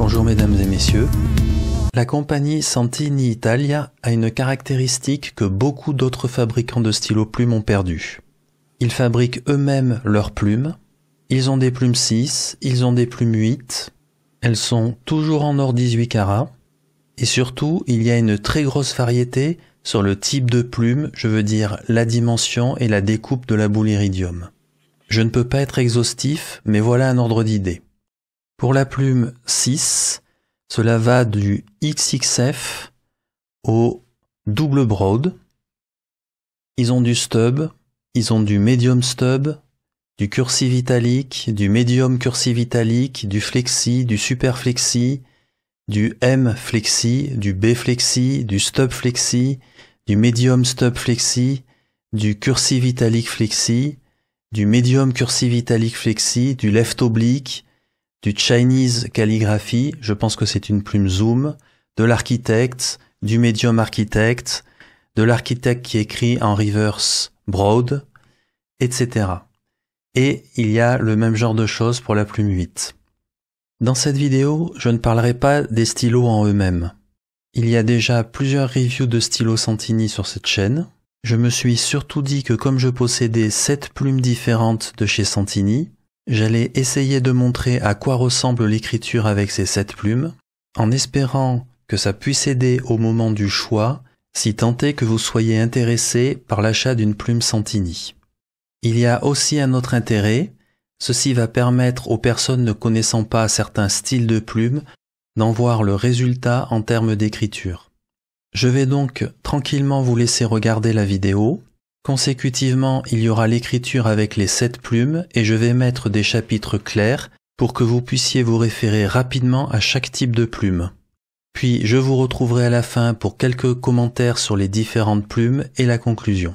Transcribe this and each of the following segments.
Bonjour mesdames et messieurs. La compagnie Santini Italia a une caractéristique que beaucoup d'autres fabricants de stylos plumes ont perdue. Ils fabriquent eux-mêmes leurs plumes. Ils ont des plumes 6, ils ont des plumes 8. Elles sont toujours en or 18 carats. Et surtout, il y a une très grosse variété sur le type de plume, je veux dire la dimension et la découpe de la boule iridium. Je ne peux pas être exhaustif, mais voilà un ordre d'idée. Pour la plume 6, cela va du XXF au double broad. Ils ont du stub, ils ont du medium stub, du cursive italique, du medium cursive italique, du flexi, du super flexi, du M flexi, du B flexi, du stub flexi, du medium stub flexi, du cursive italique flexi, du medium cursive italique flexi, du left oblique, du Chinese calligraphie, je pense que c'est une plume zoom, de l'architecte, du medium architecte, de l'architecte qui écrit en reverse broad, etc. Et il y a le même genre de choses pour la plume 8. Dans cette vidéo, je ne parlerai pas des stylos en eux-mêmes. Il y a déjà plusieurs reviews de stylos Santini sur cette chaîne. Je me suis surtout dit que comme je possédais 7 plumes différentes de chez Santini, j'allais essayer de montrer à quoi ressemble l'écriture avec ces 7 plumes, en espérant que ça puisse aider au moment du choix, si tant est que vous soyez intéressé par l'achat d'une plume Santini. Il y a aussi un autre intérêt, ceci va permettre aux personnes ne connaissant pas certains styles de plumes d'en voir le résultat en termes d'écriture. Je vais donc tranquillement vous laisser regarder la vidéo. Consécutivement, il y aura l'écriture avec les 7 plumes et je vais mettre des chapitres clairs pour que vous puissiez vous référer rapidement à chaque type de plume. Puis je vous retrouverai à la fin pour quelques commentaires sur les différentes plumes et la conclusion.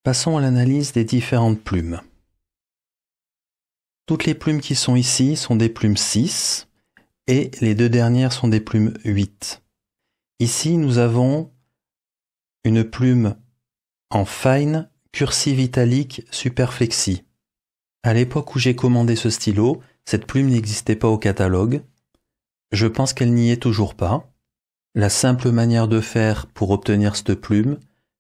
Passons à l'analyse des différentes plumes. Toutes les plumes qui sont ici sont des plumes 6 et les deux dernières sont des plumes 8. Ici, nous avons une plume en fine cursive italique superflexie. À l'époque où j'ai commandé ce stylo, cette plume n'existait pas au catalogue. Je pense qu'elle n'y est toujours pas. La simple manière de faire pour obtenir cette plume,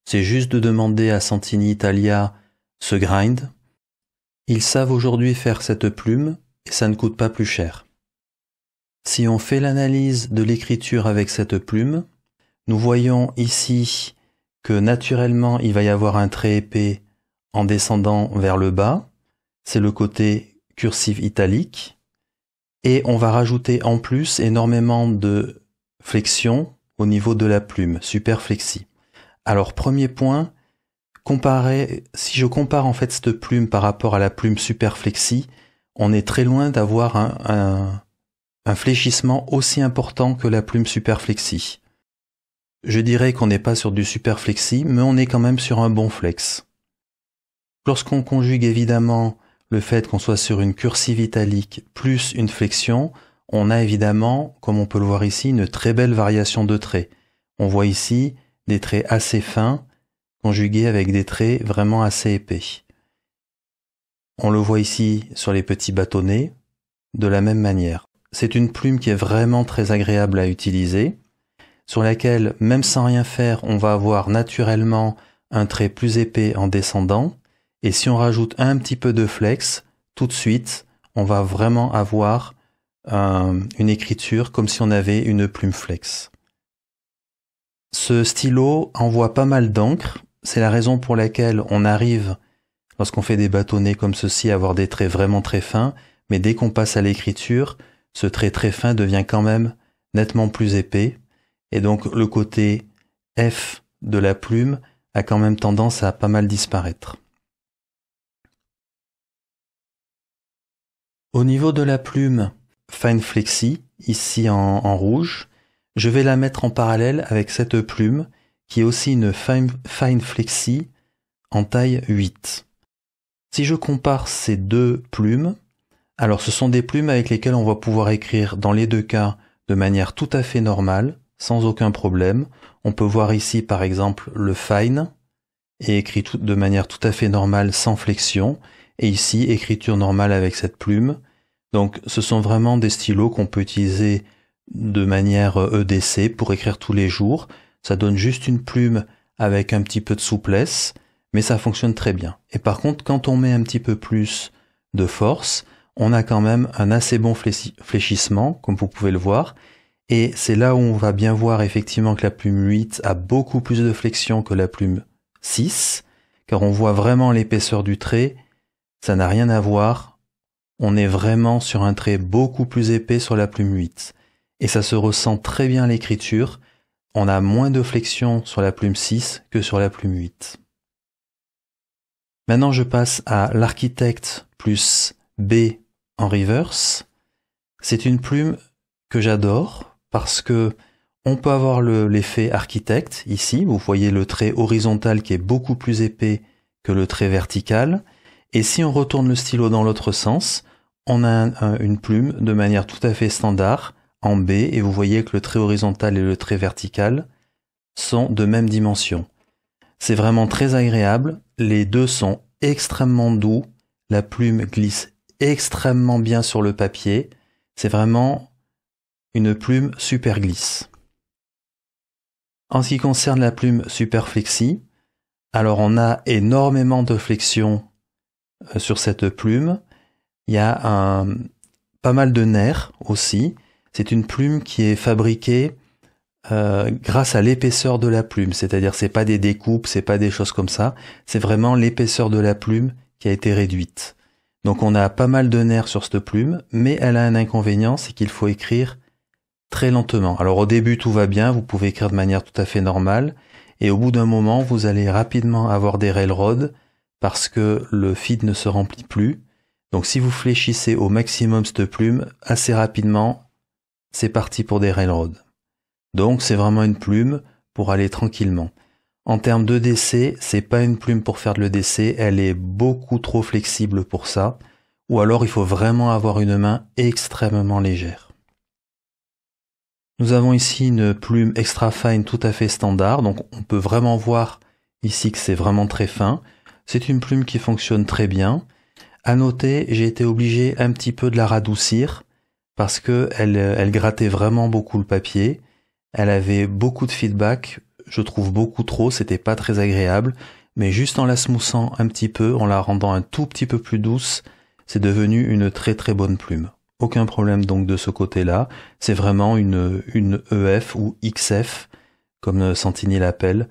c'est juste de demander à Santini Italia ce grind. Ils savent aujourd'hui faire cette plume et ça ne coûte pas plus cher. Si on fait l'analyse de l'écriture avec cette plume, nous voyons ici que naturellement il va y avoir un trait épais en descendant vers le bas. C'est le côté cursive italique. Et on va rajouter en plus énormément de flexion au niveau de la plume, superflexie. Alors premier point, si je compare en fait cette plume par rapport à la plume superflexie, on est très loin d'avoir un fléchissement aussi important que la plume superflexie. Je dirais qu'on n'est pas sur du superflexie, mais on est quand même sur un bon flex. Lorsqu'on conjugue évidemment le fait qu'on soit sur une cursive italique plus une flexion, on a évidemment, comme on peut le voir ici, une très belle variation de traits. On voit ici des traits assez fins, conjugués avec des traits vraiment assez épais. On le voit ici sur les petits bâtonnets, de la même manière. C'est une plume qui est vraiment très agréable à utiliser, sur laquelle, même sans rien faire, on va avoir naturellement un trait plus épais en descendant, et si on rajoute un petit peu de flex, tout de suite, on va vraiment avoir une écriture comme si on avait une plume flex. Ce stylo envoie pas mal d'encre, c'est la raison pour laquelle on arrive, lorsqu'on fait des bâtonnets comme ceci, à avoir des traits vraiment très fins, mais dès qu'on passe à l'écriture, ce trait très fin devient quand même nettement plus épais, et donc le côté F de la plume a quand même tendance à pas mal disparaître. Au niveau de la plume Fine Flexi, ici en rouge, je vais la mettre en parallèle avec cette plume qui est aussi une Fine Flexi en taille 8. Si je compare ces deux plumes, alors ce sont des plumes avec lesquelles on va pouvoir écrire dans les deux cas de manière tout à fait normale, sans aucun problème. On peut voir ici par exemple le Fine, et écrit de manière tout à fait normale sans flexion, et ici écriture normale avec cette plume. Donc ce sont vraiment des stylos qu'on peut utiliser de manière EDC pour écrire tous les jours. Ça donne juste une plume avec un petit peu de souplesse, mais ça fonctionne très bien. Et par contre, quand on met un petit peu plus de force, on a quand même un assez bon fléchissement, comme vous pouvez le voir. Et c'est là où on va bien voir effectivement que la plume 8 a beaucoup plus de flexion que la plume 6, car on voit vraiment l'épaisseur du trait. Ça n'a rien à voir. On est vraiment sur un trait beaucoup plus épais sur la plume 8. Et ça se ressent très bien à l'écriture. On a moins de flexion sur la plume 6 que sur la plume 8. Maintenant, je passe à l'architecte plus B en reverse. C'est une plume que j'adore parce que on peut avoir l'effet architecte ici. Vous voyez le trait horizontal qui est beaucoup plus épais que le trait vertical. Et si on retourne le stylo dans l'autre sens, on a une plume de manière tout à fait standard en B et vous voyez que le trait horizontal et le trait vertical sont de même dimension. C'est vraiment très agréable, les deux sont extrêmement doux, la plume glisse extrêmement bien sur le papier, c'est vraiment une plume super glisse. En ce qui concerne la plume super flexi, alors on a énormément de flexion sur cette plume, il y a pas mal de nerfs aussi, c'est une plume qui est fabriquée grâce à l'épaisseur de la plume, c'est-à-dire c'est pas des découpes, c'est pas des choses comme ça, c'est vraiment l'épaisseur de la plume qui a été réduite. Donc on a pas mal de nerfs sur cette plume, mais elle a un inconvénient, c'est qu'il faut écrire très lentement. Alors au début tout va bien, vous pouvez écrire de manière tout à fait normale, et au bout d'un moment vous allez rapidement avoir des railroads parce que le feed ne se remplit plus. Donc si vous fléchissez au maximum cette plume, assez rapidement, c'est parti pour des railroads. Donc c'est vraiment une plume pour aller tranquillement. En termes de d'EDC, c'est pas une plume pour faire de l'EDC, elle est beaucoup trop flexible pour ça, ou alors il faut vraiment avoir une main extrêmement légère. Nous avons ici une plume extra fine tout à fait standard, donc on peut vraiment voir ici que c'est vraiment très fin. C'est une plume qui fonctionne très bien. À noter, j'ai été obligé un petit peu de la radoucir parce que elle grattait vraiment beaucoup le papier. Elle avait beaucoup de feedback, je trouve beaucoup trop, c'était pas très agréable, mais juste en la smoothant un petit peu, en la rendant un tout petit peu plus douce, c'est devenu une très très bonne plume. Aucun problème donc de ce côté-là, c'est vraiment une EF ou XF, comme Santini l'appelle,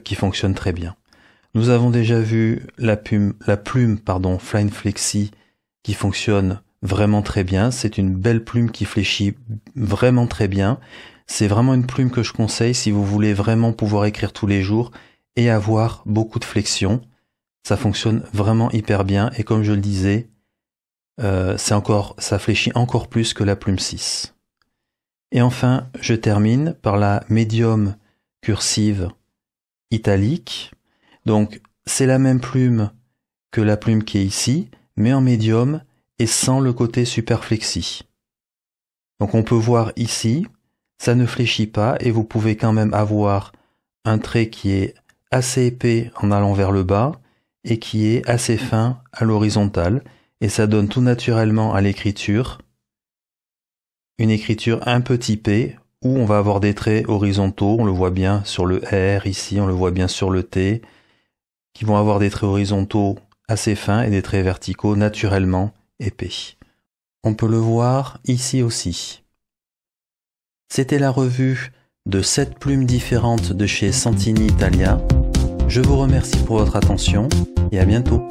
qui fonctionne très bien. Nous avons déjà vu la plume Flying Flexi qui fonctionne vraiment très bien. C'est une belle plume qui fléchit vraiment très bien. C'est vraiment une plume que je conseille si vous voulez vraiment pouvoir écrire tous les jours et avoir beaucoup de flexion. Ça fonctionne vraiment hyper bien et comme je le disais, ça fléchit encore plus que la plume 6. Et enfin, je termine par la médium cursive italique. Donc, c'est la même plume que la plume qui est ici, mais en médium et sans le côté super flexi. Donc, on peut voir ici, ça ne fléchit pas et vous pouvez quand même avoir un trait qui est assez épais en allant vers le bas et qui est assez fin à l'horizontale. Et ça donne tout naturellement à l'écriture une écriture un peu typée où on va avoir des traits horizontaux, on le voit bien sur le R ici, on le voit bien sur le T, qui vont avoir des traits horizontaux assez fins et des traits verticaux naturellement épais. On peut le voir ici aussi. C'était la revue de 7 plumes différentes de chez Santini Italia. Je vous remercie pour votre attention et à bientôt.